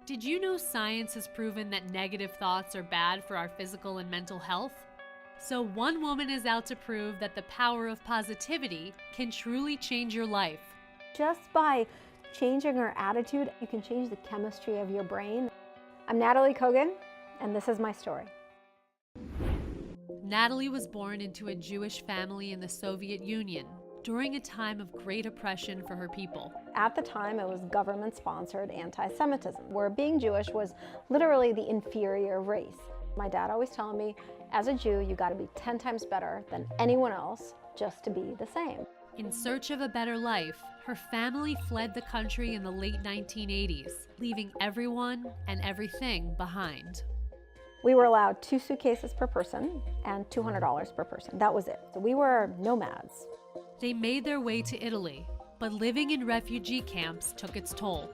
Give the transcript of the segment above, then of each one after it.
Did you know science has proven that negative thoughts are bad for our physical and mental health? So one woman is out to prove that the power of positivity can truly change your life. Just by changing our attitude, you can change the chemistry of your brain. I'm Nataly Kogan, and this is my story. Nataly was born into a Jewish family in the Soviet Union during a time of great oppression for her people. At the time, it was government-sponsored anti-Semitism, where being Jewish was literally the inferior race. My dad always telling me, as a Jew, you gotta be 10 times better than anyone else just to be the same. In search of a better life, her family fled the country in the late 1980s, leaving everyone and everything behind. We were allowed 2 suitcases per person and $200 per person. That was it. So we were nomads. They made their way to Italy, but living in refugee camps took its toll.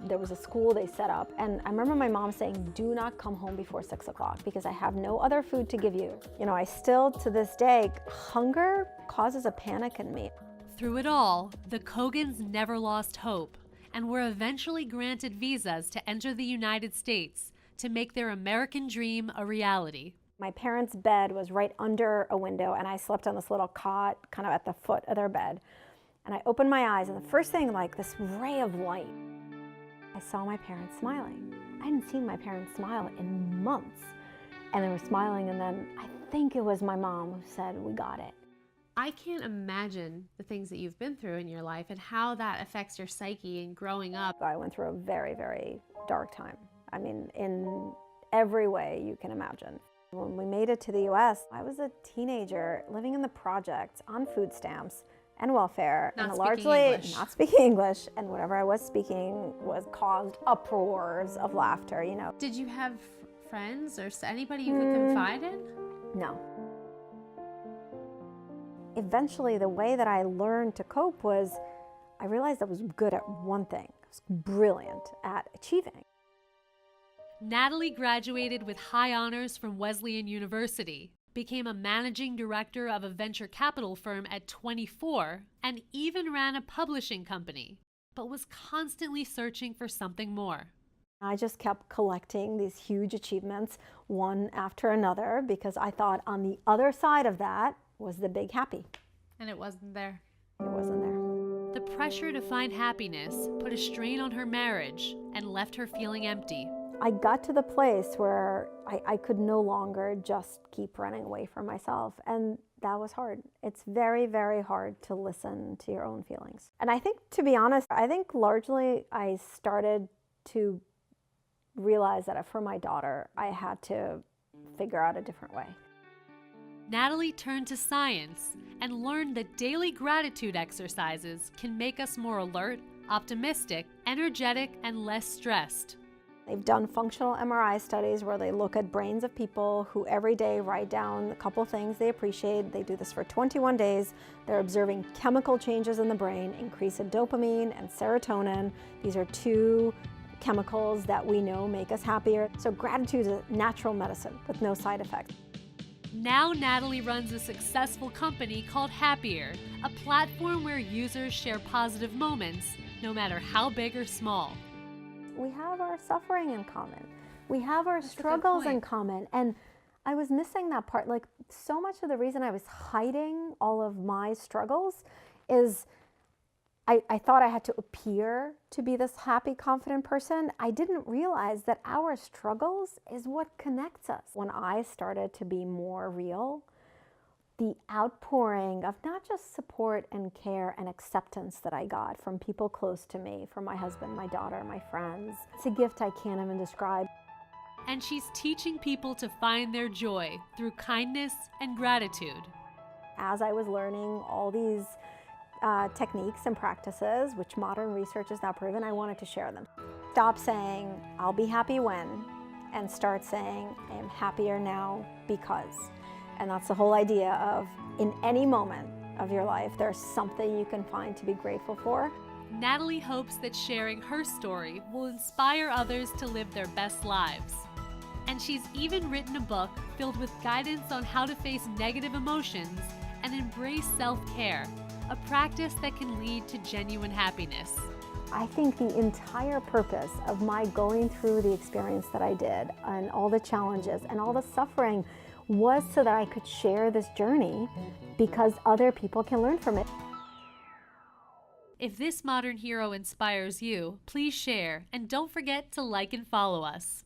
There was a school they set up, and I remember my mom saying, do not come home before 6 o'clock because I have no other food to give you. You know, I still, to this day, hunger causes a panic in me. Through it all, the Kogans never lost hope and were eventually granted visas to enter the United States to make their American dream a reality. My parents' bed was right under a window, and I slept on this little cot kind of at the foot of their bed. And I opened my eyes, and the first thing, like this ray of light, I saw my parents smiling. I hadn't seen my parents smile in months. And they were smiling, and then I think it was my mom who said, we got it. I can't imagine the things that you've been through in your life and how that affects your psyche and growing up. I went through a very, very dark time. I mean, in every way you can imagine. When we made it to the US, I was a teenager living in the projects on food stamps and welfare, Not and speaking largely English. not speaking English, and whatever I was speaking was caused uproars of laughter, you know. Did you have friends or anybody you could confide in? No. Eventually, the way that I learned to cope was I realized I was good at one thing. I was brilliant at achieving. Nataly graduated with high honors from Wesleyan University, became a managing director of a venture capital firm at 24, and even ran a publishing company, but was constantly searching for something more. I just kept collecting these huge achievements, one after another, because I thought on the other side of that was the big happy. And it wasn't there. It wasn't there. The pressure to find happiness put a strain on her marriage and left her feeling empty. I got to the place where I could no longer just keep running away from myself, and that was hard. It's very, very hard to listen to your own feelings. And I think, to be honest, I think largely I started to realize that for my daughter, I had to figure out a different way. Nataly turned to science and learned that daily gratitude exercises can make us more alert, optimistic, energetic, and less stressed. They've done functional MRI studies where they look at brains of people who every day write down a couple things they appreciate. They do this for 21 days. They're observing chemical changes in the brain, increase in dopamine and serotonin. These are 2 chemicals that we know make us happier. So gratitude is a natural medicine with no side effects. Now Nataly runs a successful company called Happier, a platform where users share positive moments, no matter how big or small. We have our suffering in common. We have our struggles in common. And I was missing that part. Like, so much of the reason I was hiding all of my struggles is I thought I had to appear to be this happy, confident person. I didn't realize that our struggles is what connects us. When I started to be more real, the outpouring of not just support and care and acceptance that I got from people close to me, from my husband, my daughter, my friends, it's a gift I can't even describe. And she's teaching people to find their joy through kindness and gratitude. As I was learning all these techniques and practices, which modern research has now proven, I wanted to share them. Stop saying, I'll be happy when, and start saying, I am happier now because. And that's the whole idea of, in any moment of your life, there's something you can find to be grateful for. Nataly hopes that sharing her story will inspire others to live their best lives. And she's even written a book filled with guidance on how to face negative emotions and embrace self-care, a practice that can lead to genuine happiness. I think the entire purpose of my going through the experience that I did and all the challenges and all the suffering was so that I could share this journey because other people can learn from it. If this modern hero inspires you, please share and don't forget to like and follow us.